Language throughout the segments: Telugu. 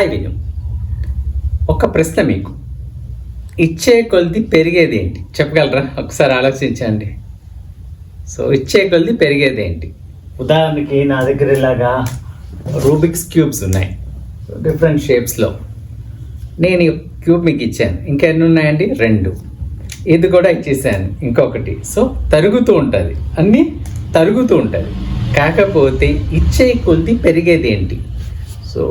హాయ్ విను, ఒక ప్రశ్న మీకు. ఇచ్చే కొలది పెరిగేది ఏంటి చెప్పగలరా? ఒకసారి ఆలోచించండి. సో ఇచ్చే కొలది పెరిగేది ఏంటి? ఉదాహరణకి నా దగ్గర ఇలాగా రూబిక్స్ క్యూబ్స్ ఉన్నాయి, డిఫరెంట్ షేప్స్లో. నేను ఈ క్యూబ్ మీకు ఇచ్చాను, ఇంకెన్ని ఉన్నాయండి? 2. ఇది కూడా ఇచ్చేసాను, ఇంకొకటి. సో తరుగుతూ ఉంటుంది, అన్నీ తరుగుతూ ఉంటుంది. కాకపోతే ఇచ్చే కొలది పెరిగేది ఏంటి? సో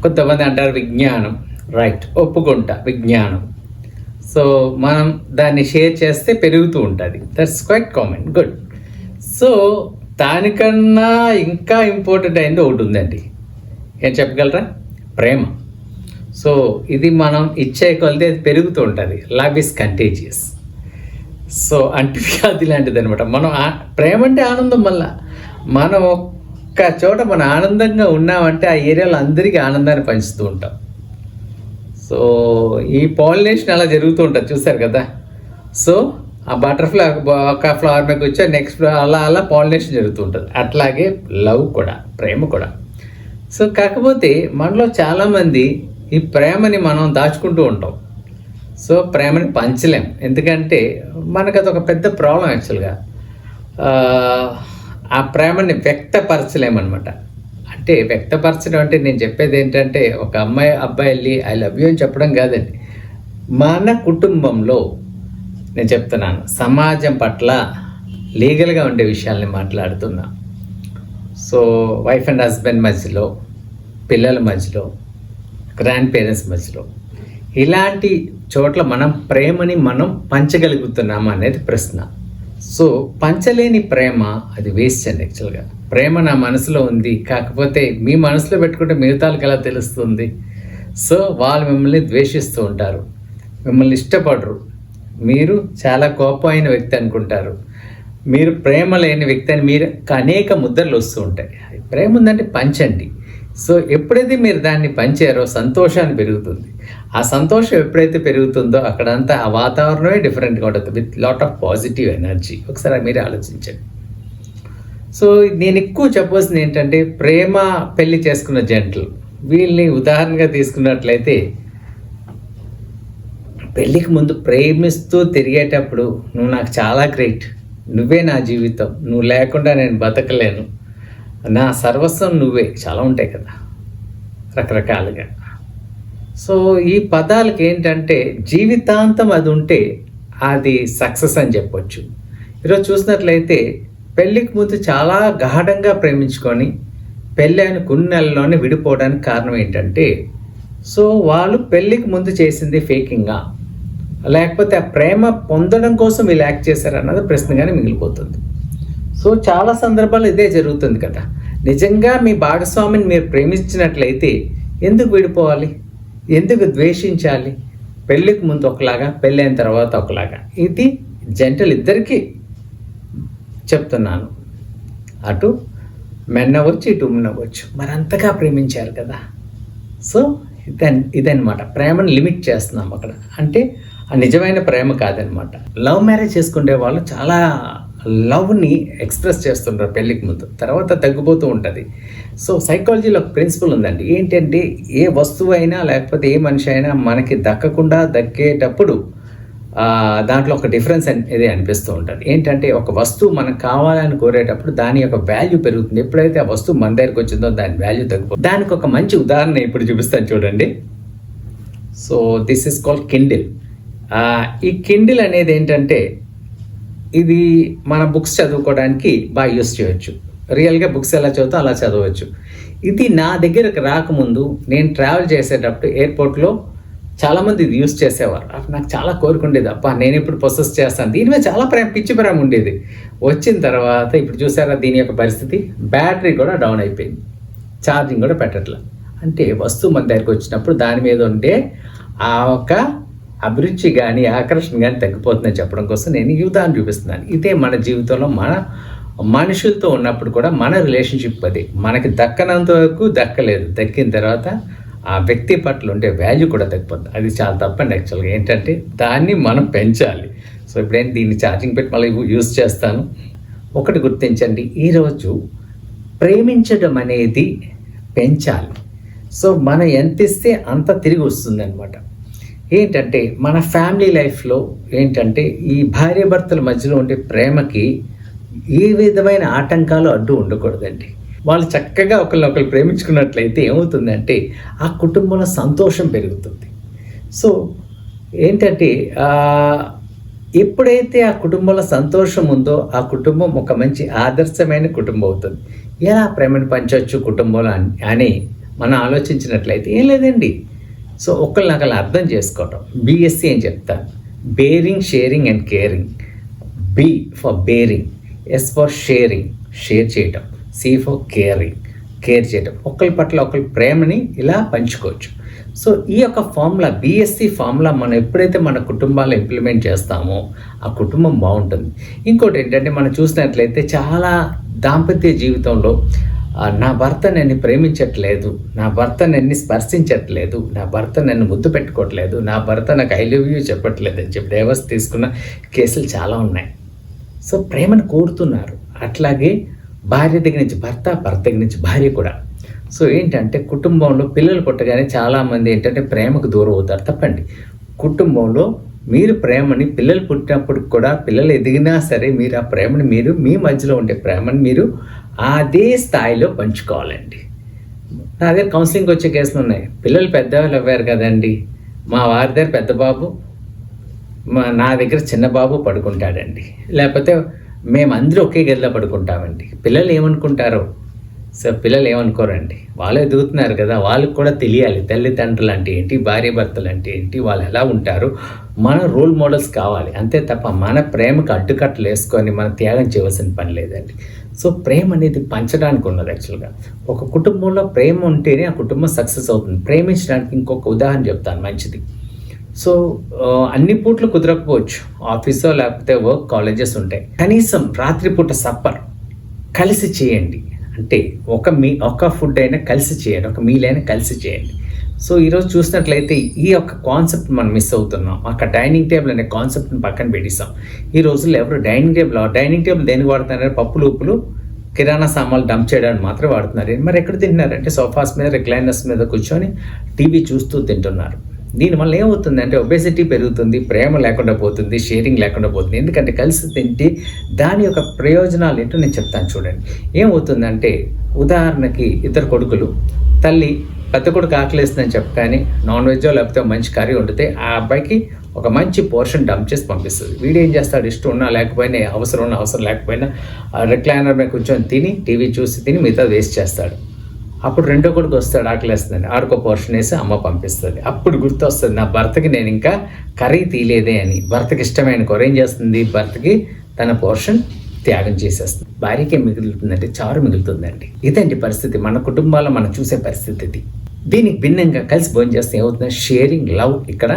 కొంతమంది అంటారు విజ్ఞానం. రైట్, ఒప్పుకుంటా, విజ్ఞానం. సో మనం దాన్ని షేర్ చేస్తే పెరుగుతూ ఉంటుంది. That's quite common, good. So దానికన్నా ఇంకా ఇంపార్టెంట్ అయింది ఒకటి ఉందండి. ఏం చెప్పగలరా? ప్రేమ. సో ఇది మనం ఇచ్చే కొలది అది పెరుగుతూ ఉంటుంది. Love is contagious. సో అంటువ్యాధి లాంటిది అనమాట. మనం ప్రేమ అంటే ఆనందం. మళ్ళా మనం ఒక్క చోట మనం ఆనందంగా ఉన్నామంటే ఆ ఏరియాలో అందరికీ ఆనందాన్ని పంచుతూ ఉంటాం. సో ఈ పాలినేషన్ అలా జరుగుతూ ఉంటుంది, చూసారు కదా. సో ఆ బటర్ఫ్లై ఒక ఫ్లవర్ మీద వచ్చి నెక్స్ట్ అలా అలా పాలినేషన్ జరుగుతూ ఉంటుంది. అట్లాగే లవ్ కూడా, ప్రేమ కూడా. సో కాకపోతే మనలో చాలామంది ఈ ప్రేమని మనం దాచుకుంటూ ఉంటాం. సో ప్రేమని పంచలేం, ఎందుకంటే మనకు అదొక పెద్ద ప్రాబ్లం యాక్చువల్గా. ఆ ప్రేమని వ్యక్తపరచలేమన్నమాట. అంటే వ్యక్తపరచడం అంటే నేను చెప్పేది ఏంటంటే, ఒక అబ్బాయి వెళ్ళి ఐ లవ్ యూ అని చెప్పడం కాదండి. మన కుటుంబంలో నేను చెప్తున్నాను, సమాజం పట్ల లీగల్గా ఉండే విషయాల్ని మాట్లాడుతున్నా. సో వైఫ్ అండ్ హస్బెండ్ మధ్యలో, పిల్లల మధ్యలో, గ్రాండ్ పేరెంట్స్ మధ్యలో, ఇలాంటి చోట్ల మనం ప్రేమని మనం పంచగలుగుతున్నామా అనేది ప్రశ్న. సో పంచలేని ప్రేమ అది వేస్ట్ అండి యాక్చువల్గా. ప్రేమ నా మనసులో ఉంది, కాకపోతే మీ మనసులో పెట్టుకుంటే మిగతాలకు ఎలా తెలుస్తుంది? సో వాళ్ళు మిమ్మల్ని ద్వేషిస్తూ ఉంటారు, మిమ్మల్ని ఇష్టపడరు, మీరు చాలా కోపమైన వ్యక్తి అనుకుంటారు, మీరు ప్రేమ లేని వ్యక్తి అని మీరు అనేక ముద్రలు వస్తూ ఉంటాయి. ప్రేమ ఉందంటే పంచండి. సో ఎప్పుడైతే మీరు దాన్ని పంచారో సంతోషాన్ని పెరుగుతుంది. ఆ సంతోషం ఎప్పుడైతే పెరుగుతుందో అక్కడంతా ఆ వాతావరణమే డిఫరెంట్గా ఉంటుంది, with lot of positive energy. ఒకసారి మీరు ఆలోచించండి. సో నేను ఎక్కువ చెప్పాల్సింది ఏంటంటే, ప్రేమ పెళ్లి చేసుకున్న జంటలు, వీళ్ళని ఉదాహరణగా తీసుకున్నట్లయితే, పెళ్ళికి ముందు ప్రేమిస్తూ తిరిగేటప్పుడు నువ్వు నాకు చాలా గ్రేట్, నువ్వే నా జీవితం, నువ్వు లేకుండా నేను బతకలేను, నా సర్వస్వం నువ్వే, చాలా ఉంటాయి కదా రకరకాలుగా. సో ఈ పదాలకి ఏంటంటే జీవితాంతం అది ఉంటే అది సక్సెస్ అని చెప్పొచ్చు. ఈరోజు చూసినట్లయితే పెళ్ళికి ముందు చాలా గాఢంగా ప్రేమించుకొని పెళ్ళైన కొన్ని నెలల్లోనే విడిపోవడానికి కారణం ఏంటంటే, సో వాళ్ళు పెళ్ళికి ముందు చేసింది ఫేకింగా, లేకపోతే ఆ ప్రేమ పొందడం కోసం వీళ్ళు యాక్ట్ చేశారన్నది ప్రశ్నగానే మిగిలిపోతుంది. సో చాలా సందర్భాల్లో ఇదే జరుగుతుంది కదా. నిజంగా మీ భాగస్వామిని మీరు ప్రేమించినట్లయితే ఎందుకు విడిపోవాలి, ఎందుకు ద్వేషించాలి? పెళ్ళికి ముందు ఒకలాగా, పెళ్ళైన తర్వాత ఒకలాగా. ఇది జంటలు ఇద్దరికీ చెప్తున్నాను. అటు మెన్ అవ్వచ్చు, ఇటు ఉమెన్ అవ్వచ్చు, మరి అంతగా ప్రేమించారు కదా. సో ఇదన్నమాట, ప్రేమను లిమిట్ చేస్తున్నాం అక్కడ. అంటే ఆ నిజమైన ప్రేమ కాదనమాట. లవ్ మ్యారేజ్ చేసుకునే వాళ్ళు చాలా లవ్ని ఎక్స్ప్రెస్ చేస్తుంటారు పెళ్ళికి ముందు, తర్వాత తగ్గిపోతూ ఉంటుంది. సో సైకాలజీలో ఒక ప్రిన్సిపల్ ఉందండి. ఏంటంటే ఏ వస్తువు అయినా లేకపోతే ఏ మనిషి అయినా మనకి దక్కకుండా దక్కేటప్పుడు దాంట్లో ఒక డిఫరెన్స్ అనేది అనిపిస్తూ ఉంటుంది. ఏంటంటే ఒక వస్తువు మనకు కావాలని కోరేటప్పుడు దాని యొక్క వాల్యూ పెరుగుతుంది. ఎప్పుడైతే ఆ వస్తువు మన దగ్గరికి వచ్చిందో దాని వాల్యూ తగ్గిపోతుంది. దానికి ఒక మంచి ఉదాహరణ ఇప్పుడు చూపిస్తాను చూడండి. So this is called Kindle. ఈ కిండిల్ అనేది ఏంటంటే, ఇది మన బుక్స్ చదువుకోవడానికి బాగా యూస్ చేయవచ్చు. రియల్గా బుక్స్ ఎలా చదువుతా అలా చదవచ్చు. ఇది నా దగ్గరకు రాకముందు నేను ట్రావెల్ చేసేటప్పుడు ఎయిర్పోర్ట్లో చాలామంది ఇది యూస్ చేసేవారు. నాకు చాలా కోరుకుండేది, అబ్బా నేను ఇప్పుడు ప్రొసెస్ చేస్తాను. దీని మీద చాలా పిచ్చి ప్రేమ ఉండేది. వచ్చిన తర్వాత ఇప్పుడు చూసారా దీని యొక్క పరిస్థితి, బ్యాటరీ కూడా డౌన్ అయిపోయింది, ఛార్జింగ్ కూడా పెట్టట్లా. అంటే వస్తువు మన దగ్గరికి వచ్చినప్పుడు దాని మీద ఉండే ఆ ఒక అభిరుచి కానీ ఆకర్షణ కానీ తగ్గిపోతుందని చెప్పడం కోసం నేను ఈ ఉదాహరణ చూపిస్తున్నాను. ఇదే మన జీవితంలో మన మనుషులతో ఉన్నప్పుడు కూడా మన రిలేషన్షిప్ అది మనకి దక్కనంత వరకు దక్కలేదు, దక్కిన తర్వాత ఆ వ్యక్తి పట్ల ఉండే వాల్యూ కూడా తగ్గిపోతుంది. అది చాలా తప్పండి యాక్చువల్గా. ఏంటంటే దాన్ని మనం పెంచాలి. సో ఇప్పుడేంటి దీన్ని ఛార్జింగ్ పెట్టి మళ్ళీ యూజ్ చేస్తాను. ఒకటి గుర్తించండి, ఈరోజు ప్రేమించడం అనేది పెంచాలి. సో మనం ఎంత ఇస్తే అంత తిరిగి వస్తుంది అనమాట. ఏంటంటే మన ఫ్యామిలీ లైఫ్లో ఏంటంటే ఈ భార్యాభర్తల మధ్యలో ఉండే ప్రేమకి ఏ విధమైన ఆటంకాలు అడ్డు ఉండకూడదండి. వాళ్ళు చక్కగా ఒకరినొకరు ప్రేమించుకున్నట్లయితే ఏమవుతుందంటే ఆ కుటుంబంలో సంతోషం పెరుగుతుంది. సో ఏంటంటే ఎప్పుడైతే ఆ కుటుంబంలో సంతోషం ఉందో ఆ కుటుంబం ఒక మంచి ఆదర్శమైన కుటుంబం అవుతుంది. ఎలా ప్రేమను పంచవచ్చు కుటుంబంలో అని మనం ఆలోచించినట్లయితే ఏం లేదండి. సో ఒకరినొకరు అర్థం చేసుకోవటం, బిఎస్సి అని చెప్తాను. Bearing, sharing and caring. B for bearing, S for sharing, share చేయటం, సి ఫర్ కేరింగ్, కేర్ చేయటం. ఒకరి పట్ల ఒకరి ప్రేమని ఇలా పంచుకోవచ్చు. సో ఈ యొక్క ఫార్ములా, బిఎస్సి ఫార్ములా మనం ఎప్పుడైతే మన కుటుంబాల్లో ఇంప్లిమెంట్ చేస్తామో ఆ కుటుంబం బాగుంటుంది. ఇంకోటి ఏంటంటే మనం చూసినట్లయితే చాలా దాంపత్య జీవితంలో నా భర్త నన్ను ప్రేమించట్లేదు, నా భర్త నన్ను స్పర్శించట్లేదు, నా భర్త నన్ను ముద్దు పెట్టుకోవట్లేదు, నా భర్త నాకు ఐ లవ్ యూ చెప్పట్లేదు అని చెప్పి డైవర్స్ తీసుకున్న కేసులు చాలా ఉన్నాయి. సో ప్రేమను కోరుతున్నారు. అట్లాగే భార్య దగ్గర నుంచి భర్త, భర్త దగ్గర నుంచి భార్య కూడా. సో ఏంటంటే కుటుంబంలో పిల్లలు పుట్టగానే చాలామంది ఏంటంటే ప్రేమకు దూరం అవుతారు. తప్పండి. కుటుంబంలో మీరు ప్రేమని పిల్లలు పుట్టినప్పుడు కూడా, పిల్లలు ఎదిగినా సరే మీరు ఆ ప్రేమని మీరు మీ మధ్యలో ఉండే ప్రేమని మీరు అదే స్థాయిలో పంచుకోవాలండి. నా దగ్గర కౌన్సిలింగ్కి వచ్చే కేసులు ఉన్నాయి. పిల్లలు పెద్దవాళ్ళు అవ్వారు కదండి, మా వారి దగ్గర పెద్ద బాబు, నా దగ్గర చిన్న బాబు పడుకుంటాడండి, లేకపోతే మేమందరూ ఒకే గదిలో పడుకుంటామండి. పిల్లలు ఏమనుకుంటారో, సో పిల్లలు ఏమనుకోరండి, వాళ్ళు ఎదుగుతున్నారు కదా, వాళ్ళకి కూడా తెలియాలి తల్లిదండ్రులు అంటే ఏంటి, భార్య భర్తలు అంటే ఏంటి, వాళ్ళు ఎలా ఉంటారు, మన రోల్ మోడల్స్ కావాలి. అంతే తప్ప మన ప్రేమకు అడ్డుకట్టలు వేసుకొని మనం త్యాగం చేయవలసిన పని లేదండి. సో ప్రేమ అనేది పంచడానికి ఉన్నది. యాక్చువల్గా ఒక కుటుంబంలో ప్రేమ ఉంటేనే ఆ కుటుంబం సక్సెస్ అవుతుంది. ప్రేమించడానికి ఇంకొక ఉదాహరణ చెప్తాను మంచిది. సో అన్ని పూట్లు కుదరకపోవచ్చు, ఆఫీసో లేకపోతే వర్క్, కాలేజెస్ ఉంటాయి. కనీసం రాత్రిపూట సప్పర్ కలిసి చేయండి. అంటే ఒక ఫుడ్ అయినా కలిసి చేయండి, ఒక మీల్ అయినా కలిసి చేయండి. సో ఈరోజు చూసినట్లయితే ఈ యొక్క కాన్సెప్ట్ మనం మిస్ అవుతున్నాం. అక్కడ డైనింగ్ టేబుల్ అనే కాన్సెప్ట్ని పక్కన పెట్టేస్తాం. ఈ రోజుల్లో ఎవరు డైనింగ్ టేబుల్ దేనికి వాడుతున్నారు? పప్పులు, ఉప్పులు, కిరాణా సామాన్లు డంప్ చేయడానికి మాత్రమే వాడుతున్నారు. మరి ఎక్కడ తింటున్నారంటే సోఫాస్ మీద, రిక్లైనర్స్ మీద కూర్చొని టీవీ చూస్తూ తింటున్నారు. దీనివల్ల ఏమవుతుందంటే ఒబేసిటీ పెరుగుతుంది, ప్రేమ లేకుండా పోతుంది, షేరింగ్ లేకుండా పోతుంది. ఎందుకంటే కలిసి తింటే దాని యొక్క ప్రయోజనాలు ఏంటో నేను చెప్తాను చూడండి. ఏమవుతుందంటే ఉదాహరణకి ఇద్దరు కొడుకులు, తల్లి పెద్ద కొడుకు ఆకలేస్తుందని చెప్పగానే నాన్ వెజ్ లేకపోతే మంచి కర్రీ వండితే ఆ అబ్బాయికి ఒక మంచి పోర్షన్ డంప్ చేసి పంపిస్తుంది. వీడు ఏం చేస్తాడు, ఇష్టం ఉన్నా లేకపోయినా, అవసరం లేకపోయినా రిక్లైనర్ మీద కూర్చొని తిని, టీవీ చూసి తిని మిగతా వేస్ట్ చేస్తాడు. అప్పుడు రెండో కొడుకు వస్తాడు, ఆకలేస్తుందని, ఆడుకో పోర్షన్ వేసి అమ్మ పంపిస్తుంది. అప్పుడు గుర్తు వస్తుంది, నా భర్తకి నేను ఇంకా కర్రీ తీయలేదే అని. భర్తకి ఇష్టమైన కూర ఏం చేస్తుంది, భర్తకి తన పోర్షన్ త్యాగం చేసేస్తుంది. భార్యకి మిగులుతుందంటే చారు మిగులుతుందండి. ఇదండి పరిస్థితి, మన కుటుంబాల్లో మనం చూసే పరిస్థితి. దీనికి భిన్నంగా కలిసి భోజనం చేస్తే ఏమవుతుంది, షేరింగ్, లవ్ ఇక్కడ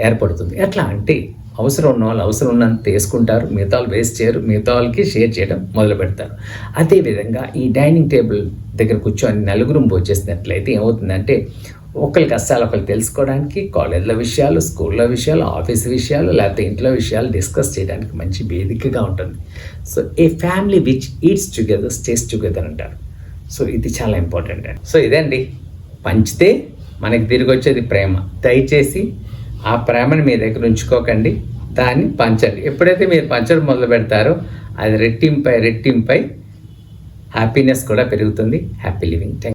ఏర్పడుతుంది. ఎట్లా అంటే అవసరం ఉన్న వాళ్ళు అవసరం ఉన్నంత తీసుకుంటారు, మిగతా వాళ్ళు వేస్ట్ చేయరు, మిగతా వాళ్ళకి షేర్ చేయడం మొదలు పెడతారు. అదేవిధంగా ఈ డైనింగ్ టేబుల్ దగ్గర కూర్చొని నలుగురు భోజేసినట్లయితే ఏమవుతుందంటే ఒకరి కష్టాలు ఒకరు తెలుసుకోవడానికి, కాలేజీల విషయాలు, స్కూల్లో విషయాలు, ఆఫీస్ విషయాలు, లేకపోతే ఇంట్లో విషయాలు డిస్కస్ చేయడానికి మంచి వేదికగా ఉంటుంది. So A family which eats together stays together అంటారు. సో ఇది చాలా ఇంపార్టెంట్ అండి. సో ఇదండి, పంచితే మనకి తిరిగి వచ్చేది ప్రేమ. దయచేసి ఆ ప్రేమను మీ దగ్గర ఉంచుకోకండి, దాన్ని పంచండి. ఎప్పుడైతే మీరు పంచడం మొదలు పెడతారో అది రెట్టింపై హ్యాపీనెస్ కూడా పెరుగుతుంది. Happy living. Thank you.